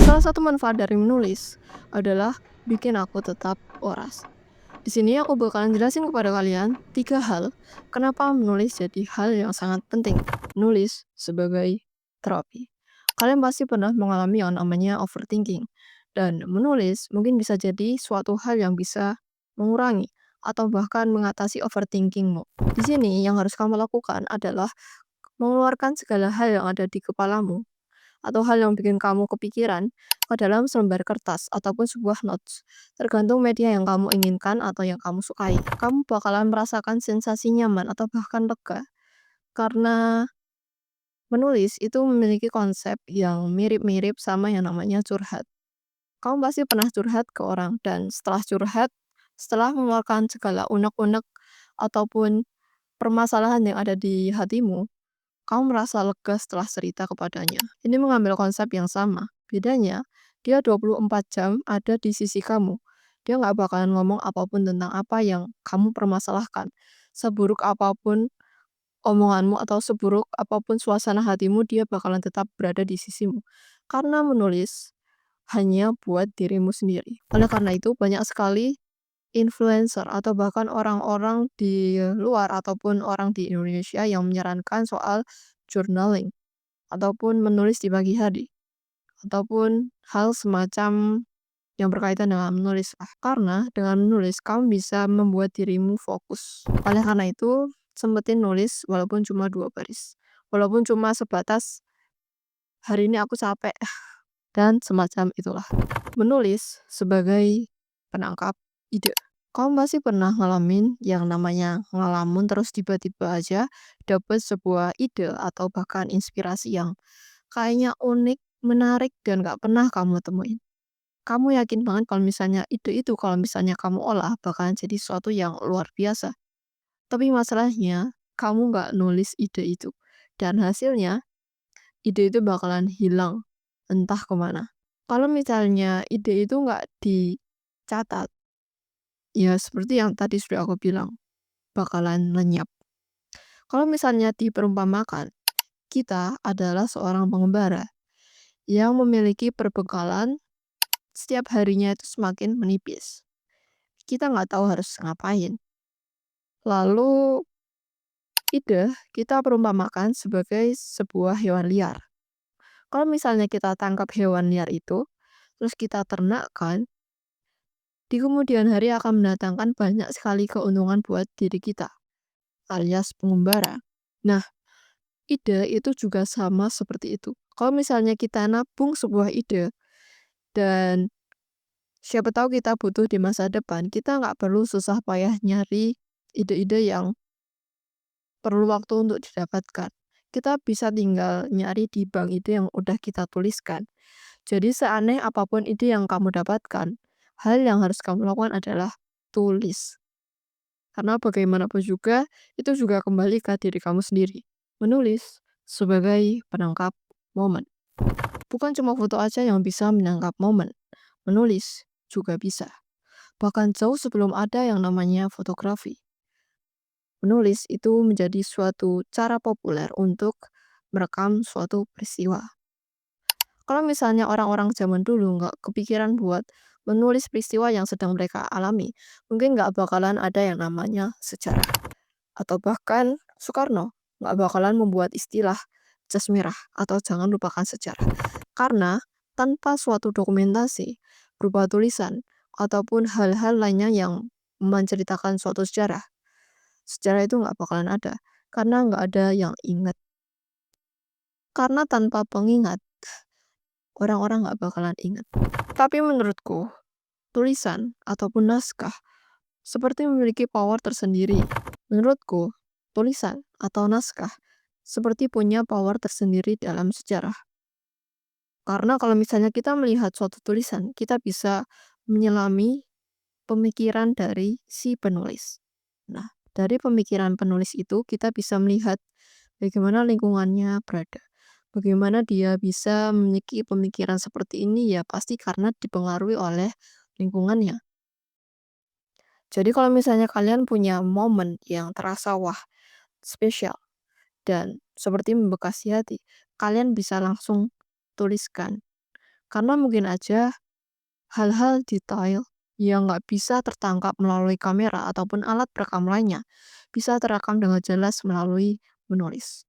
Salah satu manfaat dari menulis adalah bikin aku tetap waras. Di sini aku bakalan jelasin kepada kalian 3 hal kenapa menulis jadi hal yang sangat penting. Menulis sebagai terapi. Kalian pasti pernah mengalami yang namanya overthinking. Dan menulis mungkin bisa jadi suatu hal yang bisa mengurangi atau bahkan mengatasi overthinkingmu. Di sini yang harus kamu lakukan adalah mengeluarkan segala hal yang ada di kepalamu atau hal yang bikin kamu kepikiran ke dalam selembar kertas ataupun sebuah notes. Tergantung media yang kamu inginkan atau yang kamu sukai. Kamu bakalan merasakan sensasi nyaman atau bahkan lega. Karena menulis itu memiliki konsep yang mirip-mirip sama yang namanya curhat. Kamu pasti pernah curhat ke orang dan setelah curhat, setelah mengeluarkan segala unek-unek ataupun permasalahan yang ada di hatimu, kamu merasa lega setelah cerita kepadanya. Ini mengambil konsep yang sama. Bedanya, dia 24 jam ada di sisi kamu. Dia nggak bakalan ngomong apapun tentang apa yang kamu permasalahkan. Seburuk apapun omonganmu atau seburuk apapun suasana hatimu, dia bakalan tetap berada di sisimu. Karena menulis hanya buat dirimu sendiri. Oleh karena itu, banyak sekali influencer atau bahkan orang-orang di luar ataupun orang di Indonesia yang menyarankan soal journaling ataupun menulis di pagi hari ataupun hal semacam yang berkaitan dengan menulis lah. Karena dengan menulis kamu bisa membuat dirimu fokus. Oleh karena itu, sempetin nulis walaupun cuma 2 baris. Walaupun cuma sebatas hari ini aku capek dan semacam itulah. Menulis sebagai penangkap ide. Kamu pasti pernah ngalamin yang namanya ngalamun terus tiba-tiba aja dapet sebuah ide atau bahkan inspirasi yang kayaknya unik, menarik, dan gak pernah kamu temuin. Kamu yakin banget kalau misalnya ide itu kalau misalnya kamu olah bakalan jadi sesuatu yang luar biasa. Tapi masalahnya kamu gak nulis ide itu. Dan hasilnya ide itu bakalan hilang entah kemana. Kalau misalnya ide itu nggak dicatat, ya seperti yang tadi sudah aku bilang, bakalan lenyap. Kalau misalnya diperumpamakan, kita adalah seorang pengembara yang memiliki perbekalan setiap harinya itu semakin menipis. Kita nggak tahu harus ngapain. Lalu ide kita perumpamakan sebagai sebuah hewan liar. Kalau misalnya kita tangkap hewan liar itu, terus kita ternakkan, di kemudian hari akan mendatangkan banyak sekali keuntungan buat diri kita, alias pengembara. Nah, ide itu juga sama seperti itu. Kalau misalnya kita nabung sebuah ide, dan siapa tahu kita butuh di masa depan, kita nggak perlu susah payah nyari ide-ide yang perlu waktu untuk didapatkan. Kita bisa tinggal nyari di bank ide yang udah kita tuliskan. Jadi seaneh apapun ide yang kamu dapatkan, hal yang harus kamu lakukan adalah tulis. Karena bagaimanapun juga, itu juga kembali ke diri kamu sendiri. Menulis sebagai penangkap momen. Bukan cuma foto aja yang bisa menangkap momen. Menulis juga bisa. Bahkan jauh sebelum ada yang namanya fotografi. Menulis itu menjadi suatu cara populer untuk merekam suatu peristiwa. Kalau misalnya orang-orang zaman dulu nggak kepikiran buat menulis peristiwa yang sedang mereka alami, mungkin nggak bakalan ada yang namanya sejarah. Atau bahkan Soekarno nggak bakalan membuat istilah jas merah atau jangan lupakan sejarah. Karena tanpa suatu dokumentasi berupa tulisan ataupun hal-hal lainnya yang menceritakan suatu sejarah, sejarah itu nggak bakalan ada. Karena nggak ada yang ingat. Karena tanpa pengingat, orang-orang nggak bakalan ingat. Tapi menurutku, tulisan ataupun naskah seperti memiliki power tersendiri. Menurutku, tulisan atau naskah seperti punya power tersendiri dalam sejarah. Karena kalau misalnya kita melihat suatu tulisan, kita bisa menyelami pemikiran dari si penulis. Nah, dari pemikiran penulis itu kita bisa melihat bagaimana lingkungannya berada. Bagaimana dia bisa memiliki pemikiran seperti ini ya pasti karena dipengaruhi oleh lingkungannya. Jadi kalau misalnya kalian punya momen yang terasa wah, spesial dan seperti membekas di hati, kalian bisa langsung tuliskan. Karena mungkin aja hal-hal detail yang nggak bisa tertangkap melalui kamera ataupun alat perekam lainnya bisa terekam dengan jelas melalui menulis.